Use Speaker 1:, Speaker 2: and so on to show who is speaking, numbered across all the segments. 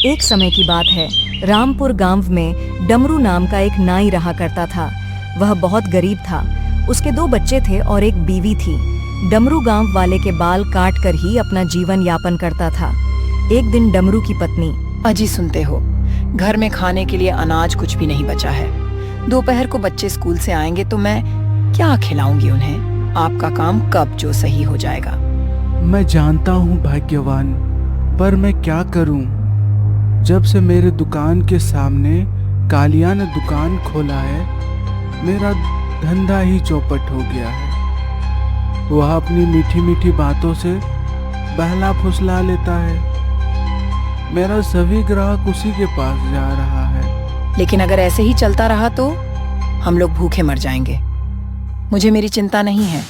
Speaker 1: एक समय की बात है, रामपुर गांव में डमरू नाम का एक नाई रहा करता था। वह बहुत गरीब था। उसके 2 बच्चे थे और एक बीवी थी। डमरू गांव वाले के बाल काट कर ही अपना जीवन यापन करता था। एक दिन डमरू की पत्नी,
Speaker 2: अजी सुनते हो, घर में खाने के लिए अनाज कुछ भी नहीं बचा है। दोपहर को बच्चे स्कूल से आएंगे तो मैं क्या खिलाऊंगी उन्हें? आपका काम कब जो सही हो जाएगा।
Speaker 3: मैं जानता हूँ भाग्यवान, पर मैं क्या करूँ? जब से मेरे दुकान के सामने कालिया ने दुकान खोला है, मेरा धंधा ही चौपट हो गया है। वह अपनी मीठी मीठी बातों से बहला फुसला लेता है। मेरा सभी ग्राहक उसी के पास जा रहा है।
Speaker 2: लेकिन अगर ऐसे ही चलता रहा तो हम लोग भूखे मर जाएंगे। मुझे मेरी चिंता नहीं है,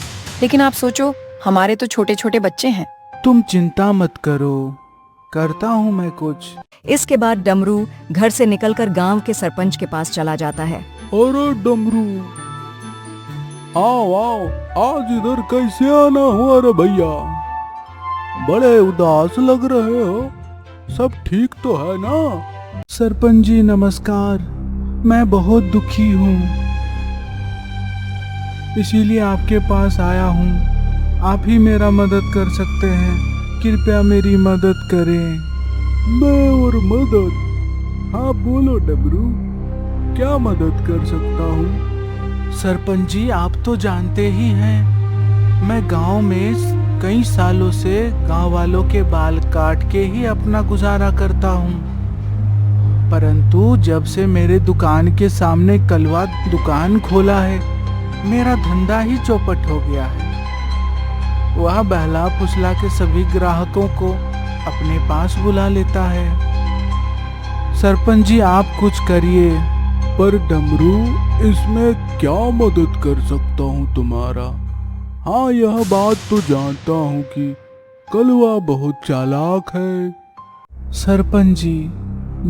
Speaker 2: लेकिन आप सोचो, हमारे तो छोटे छोटे बच्चे हैं।
Speaker 3: तुम चिंता मत करो, करता हूँ मैं कुछ।
Speaker 1: इसके बाद डमरू घर से निकलकर गांव के सरपंच के पास चला जाता है।
Speaker 3: अरे डमरू, आओ आओ, आज इधर कैसे आना हुआ रे भैया? बड़े उदास लग रहे हो, सब ठीक तो है ना? सरपंच जी नमस्कार, मैं बहुत दुखी हूँ, इसीलिए आपके पास आया हूँ। आप ही मेरा मदद कर सकते हैं, कृपया मेरी मदद करें। मैं और मदद? हाँ बोलो डमरू, क्या मदद कर सकता हूँ? सरपंच जी आप तो जानते ही हैं, मैं गांव में कई सालों से गांव वालों के बाल काट के ही अपना गुजारा करता हूँ। परंतु जब से मेरे दुकान के सामने कलवा दुकान खोला है, मेरा धंधा ही चौपट हो गया है। वह बहला फुसला के सभी ग्राहकों को अपने पास बुला लेता है। सरपंच जी आप कुछ करिए। पर डमरू, इसमें क्या मदद कर सकता हूँ तुम्हारा? हाँ यह बात तो जानता हूँ कि कलवा बहुत चालाक है। सरपंच जी,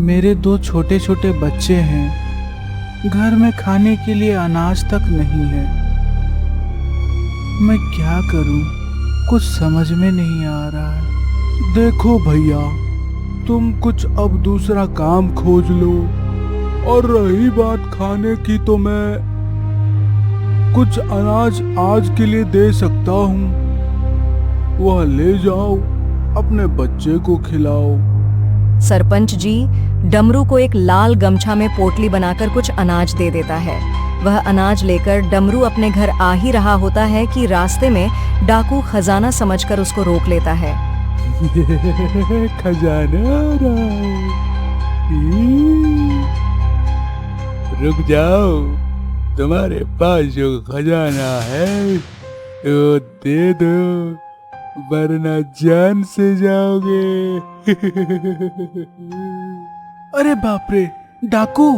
Speaker 3: मेरे 2 छोटे छोटे बच्चे हैं, घर में खाने के लिए अनाज तक नहीं है। मैं क्या करूं, कुछ समझ में नहीं आ रहा है। देखो भैया, तुम कुछ अब दूसरा काम खोज लो। और रही बात खाने की, तो मैं कुछ अनाज आज के लिए दे सकता हूँ। वह ले जाओ, अपने बच्चे को खिलाओ।
Speaker 1: सरपंच जी डमरू को एक लाल गमछा में पोटली बनाकर कुछ अनाज दे देता है। वह अनाज लेकर डमरू अपने घर आ ही रहा होता है कि रास्ते में डाकू खजाना समझकर उसको रोक लेता है।
Speaker 3: खजाना आ रहा है। रुक जाओ, तुम्हारे पास जो खजाना है वो दे दो, वरना जान से जाओगे। अरे बाप रे डाकू,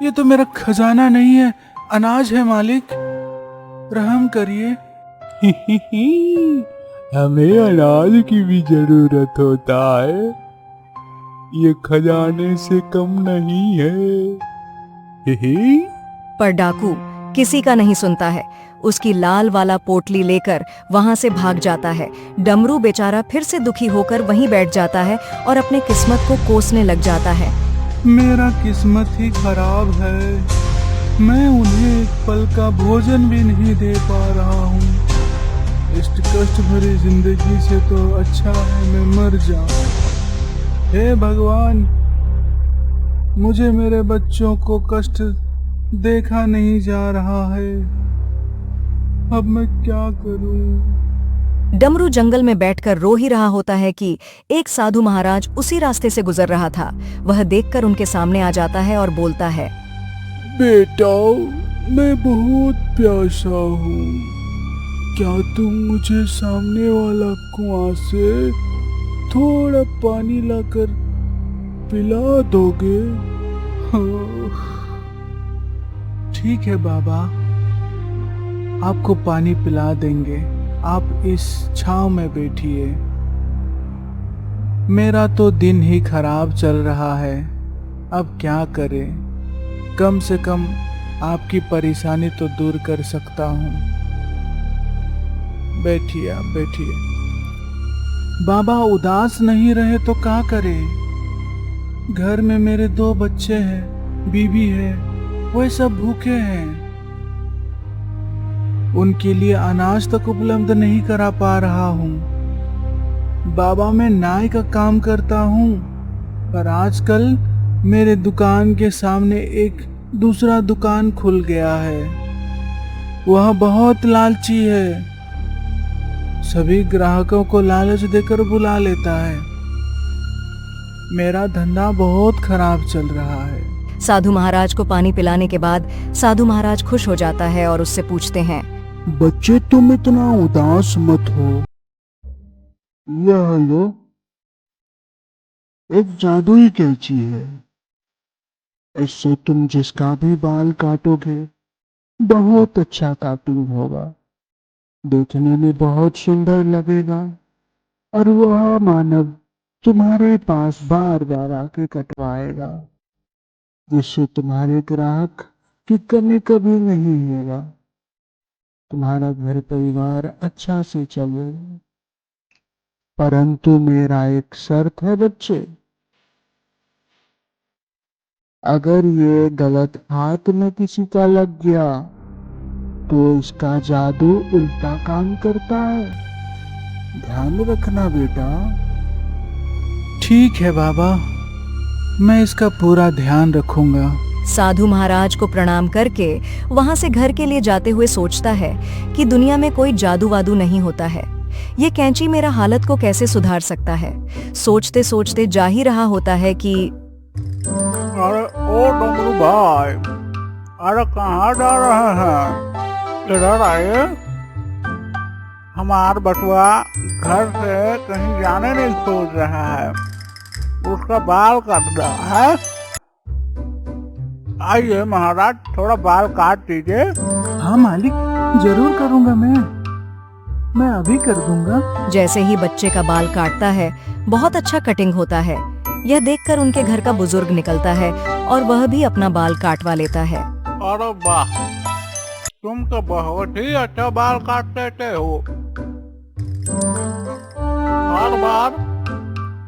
Speaker 3: ये तो मेरा खजाना नहीं है, अनाज है मालिक, रहम करिए। हमें अनाज की भी जरूरत होता है, ये खजाने से कम नहीं है।
Speaker 1: पर डाकू किसी का नहीं सुनता है। उसकी लाल वाला पोटली लेकर वहां से भाग जाता है। डमरू बेचारा फिर से दुखी होकर वहीं बैठ जाता है और अपने किस्मत को कोसने लग जाता है।
Speaker 3: मेरा किस्मत ही खराब है, मैं उन्हें एक पल का भोजन भी नहीं दे पा रहा हूँ। इस कष्ट भरी जिंदगी से तो अच्छा है मैं मर जाऊं। हे भगवान, मुझे मेरे बच्चों को कष्ट देखा नहीं जा रहा है, अब मैं क्या करूं?
Speaker 1: डमरू जंगल में बैठकर रो ही रहा होता है कि एक साधु महाराज उसी रास्ते से गुजर रहा था। वह देखकर उनके सामने आ जाता है और बोलता है,
Speaker 3: बेटा, मैं बहुत प्यासा हूँ, क्या तुम मुझे सामने वाला कुआं से थोड़ा पानी लाकर पिला दोगे? हाँ। ठीक है बाबा, आपको पानी पिला देंगे, आप इस छांव में बैठिए। मेरा तो दिन ही खराब चल रहा है, अब क्या करें? कम से कम आपकी परेशानी तो दूर कर सकता हूँ। बैठिए, आप बैठिए। बाबा उदास नहीं रहे तो क्या करें? घर में मेरे 2 बच्चे हैं, बीवी है, वे सब भूखे हैं। उनके लिए अनाज तक उपलब्ध नहीं करा पा रहा हूँ। बाबा, मैं नाई का काम करता हूँ, पर आजकल मेरे दुकान के सामने एक दूसरा दुकान खुल गया है। वह बहुत लालची है, सभी ग्राहकों को लालच देकर बुला लेता है। मेरा धंधा बहुत खराब चल रहा है।
Speaker 1: साधु महाराज को पानी पिलाने के बाद साधु महाराज खुश हो जाता है और उससे पूछते हैं,
Speaker 3: बच्चे, तुम इतना उदास मत हो। यह लो, एक जादुई कैंची है। इससे तुम जिसका भी बाल काटोगे बहुत अच्छा काटिंग होगा, देखने में बहुत सुंदर लगेगा, और वह मानव तुम्हारे पास बार बार आके कटवाएगा, जिससे तुम्हारे ग्राहक की कमी कभी नहीं होगा। तुम्हारा घर परिवार अच्छा से चलेगा। परंतु मेरा एक शर्त है बच्चे, अगर ये गलत हाथ में किसी का लग गया तो इसका जादू उल्टा काम करता है। ध्यान रखना बेटा। ठीक है बाबा, मैं इसका पूरा ध्यान रखूंगा।
Speaker 1: साधु महाराज को प्रणाम करके वहां से घर के लिए जाते हुए सोचता है कि दुनिया में कोई जादू वादू नहीं होता है। ये कैंची मेरा हालत को कैसे सुधार सकता है। सोचते सोचते जा ही रहा होता है कि
Speaker 3: अरे ओ डमरू भाई, अरे कहाँ जा रहे हैं? इधर आइए। हमार बटुआ घर से कहीं जाने नहीं सोच रहा है, उसका बाल काटना है। आइए महाराज, थोड़ा बाल काट दीजिए। हाँ मालिक, जरूर करूँगा मैं अभी कर दूंगा।
Speaker 1: जैसे ही बच्चे का बाल काटता है बहुत अच्छा कटिंग होता है। यह देखकर उनके घर का बुजुर्ग निकलता है और वह भी अपना बाल काटवा लेता है।
Speaker 3: अरे वाह, तुम तो बहुत ही अच्छा बाल काट देते हो। हर बार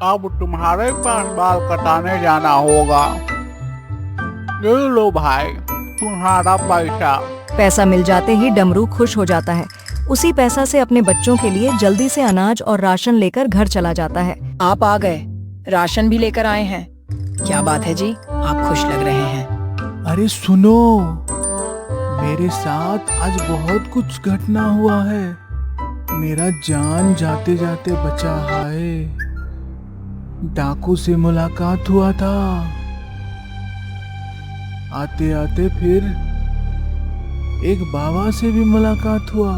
Speaker 3: अब तुम्हारे पास बाल कटाने जाना होगा। ये लो भाई, तुम्हारा पैसा।
Speaker 1: पैसा मिल जाते ही डमरू खुश हो जाता है। उसी पैसा से अपने बच्चों के लिए जल्दी से अनाज और राशन लेकर घर चला जाता है।
Speaker 2: आप आ गए, राशन भी लेकर आए हैं। क्या बात है जी, आप खुश लग रहे हैं।
Speaker 3: अरे सुनो, मेरे साथ आज बहुत कुछ घटना हुआ है। मेरा जान जाते जाते बचा है। डाकू से मुलाकात हुआ था। आते आते फिर एक बाबा से भी मुलाकात हुआ।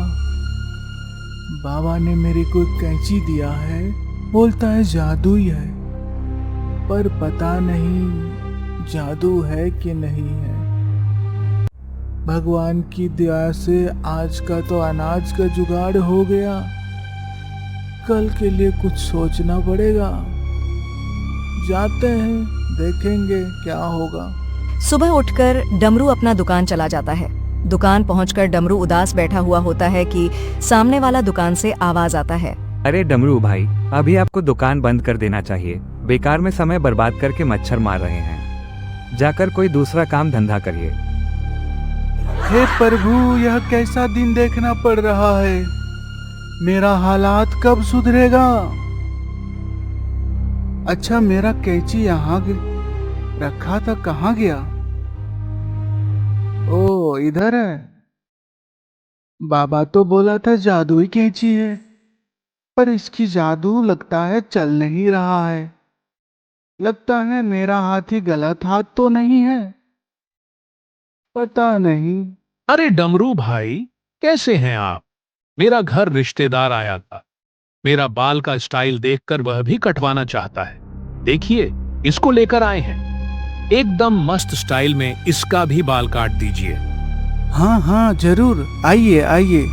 Speaker 3: बाबा ने मेरे को एक कैंची दिया है, बोलता है जादुई है, पर पता नहीं जादू है कि नहीं है। भगवान की दया से आज का तो अनाज का जुगाड़ हो गया, कल के लिए कुछ सोचना पड़ेगा। जाते हैं, देखेंगे क्या होगा।
Speaker 1: सुबह उठकर डमरू अपना दुकान चला जाता है। दुकान पहुंचकर डमरू उदास बैठा हुआ होता है कि सामने वाला दुकान से आवाज आता है,
Speaker 4: अरे डमरू भाई, अभी आपको दुकान बंद कर देना चाहिए। बेकार में समय बर्बाद करके मच्छर मार रहे हैं। जाकर कोई दूसरा काम धंधा करिए।
Speaker 3: हे प्रभु, यह कैसा दिन देखना पड़ रहा है। मेरा हालात कब सुधरेगा? अच्छा, मेरा कैंची यहाँ रखा था, कहाँ गया? ओ, इधर है। बाबा तो बोला था जादुई कैंची है, पर इसकी जादू लगता है चल नहीं रहा है। लगता है मेरा हाथ ही गलत हाथ तो नहीं है, पता नहीं।
Speaker 5: अरे डमरू भाई, कैसे हैं आप? मेरा घर रिश्तेदार आया था। मेरा बाल का स्टाइल देखकर वह भी कटवाना चाहता है। देखिए, इसको लेकर आए हैं। एकदम मस्त स्टाइल में इसका भी बाल काट दीजिए।
Speaker 3: हाँ हाँ जरूर, आइए आइए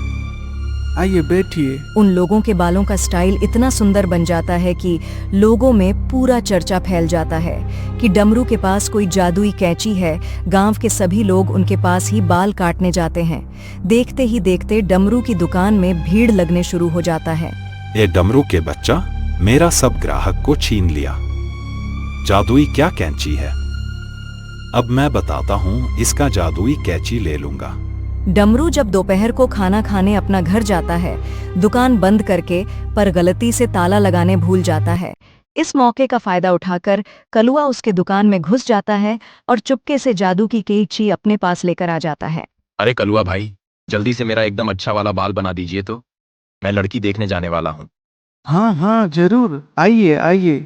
Speaker 3: आइए, बैठिए।
Speaker 1: उन लोगों के बालों का स्टाइल इतना सुंदर बन जाता है कि लोगों में पूरा चर्चा फैल जाता है कि डमरू के पास कोई जादुई कैंची है। गांव के सभी लोग उनके पास ही बाल काटने जाते हैं। देखते ही देखते डमरू की दुकान में भीड़ लगने शुरू हो जाता है।
Speaker 6: ए डमरू के बच्चा, मेरा सब ग्राहक को छीन लिया। जादुई क्या कैंची है? अब मैं बताता हूँ, इसका जादुई कैंची ले लूंगा।
Speaker 1: डमरू जब दोपहर को खाना खाने अपना घर जाता है, दुकान बंद करके पर गलती से ताला लगाने भूल जाता है। इस मौके का फायदा उठाकर कलुआ उसके दुकान में घुस जाता है और चुपके से जादू की कैंची अपने पास लेकर आ जाता है।
Speaker 7: अरे कलुआ भाई, जल्दी से मेरा एकदम अच्छा वाला बाल बना दीजिए तो मैं लड़की देखने जाने वाला हूँ।
Speaker 3: हाँ हाँ जरूर, आइए आइए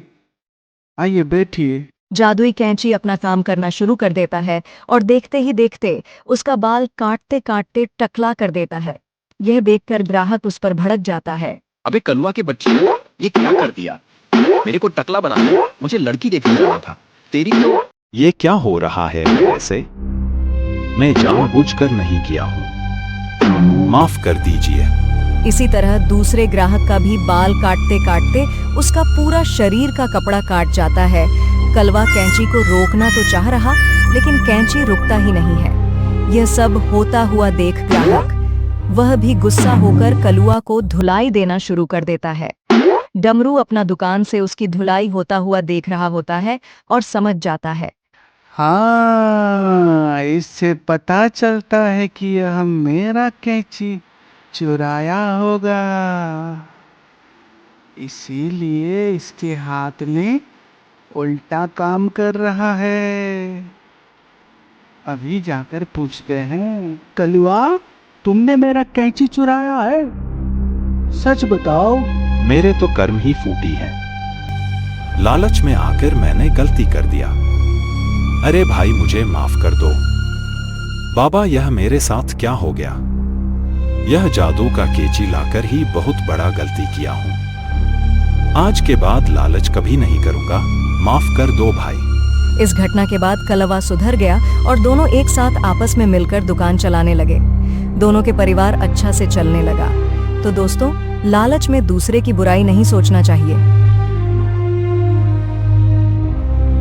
Speaker 3: आइए बैठिए।
Speaker 1: जादुई कैंची अपना काम करना शुरू कर देता है और देखते ही देखते उसका बाल काटते काटते टकला कर देता है। यह देखकर ग्राहक उस पर भड़क जाता है।
Speaker 7: अबे कलुआ के बच्चे, ये क्या कर दिया? मेरे को टकला बना दिया, मुझे लड़की देखने जाना था। तेरी तो
Speaker 6: ये क्या हो रहा है ऐसे? मैं जानबूझकर नहीं किया हूँ, माफ कर दीजिए।
Speaker 1: इसी तरह दूसरे ग्राहक का भी बाल काटते काटते उसका पूरा शरीर का कपड़ा काट जाता है। कलवा कैंची को रोकना तो चाह रहा, लेकिन कैंची रुकता ही नहीं है। यह सब होता हुआ देख ग्राहक वह भी गुस्सा होकर कलुआ को धुलाई देना शुरू कर देता है। डमरू अपना दुकान से उसकी धुलाई होता हुआ देख रहा होता है और समझ जाता है।
Speaker 3: हाँ, इससे पता चलता है कि यह मेरा कैंची चुराया होगा, इसीलिए इसके हाथ में उल्टा काम कर रहा है। अभी जाकर पूछते हैं, कलुआ तुमने मेरा कैंची चुराया है? सच बताओ।
Speaker 6: मेरे तो कर्म ही फूटी है, लालच में आकर मैंने गलती कर दिया। अरे भाई मुझे माफ कर दो। बाबा यह मेरे साथ क्या हो गया? यह जादू का कैंची लाकर ही बहुत बड़ा गलती किया हूँ। आज के बाद लालच कभी नहीं करूंगा, माफ कर दो भाई।
Speaker 1: इस घटना के बाद कलवा सुधर गया और दोनों एक साथ आपस में मिलकर दुकान चलाने लगे। दोनों के परिवार अच्छा से चलने लगा। तो दोस्तों, लालच में दूसरे की बुराई नहीं सोचना चाहिए।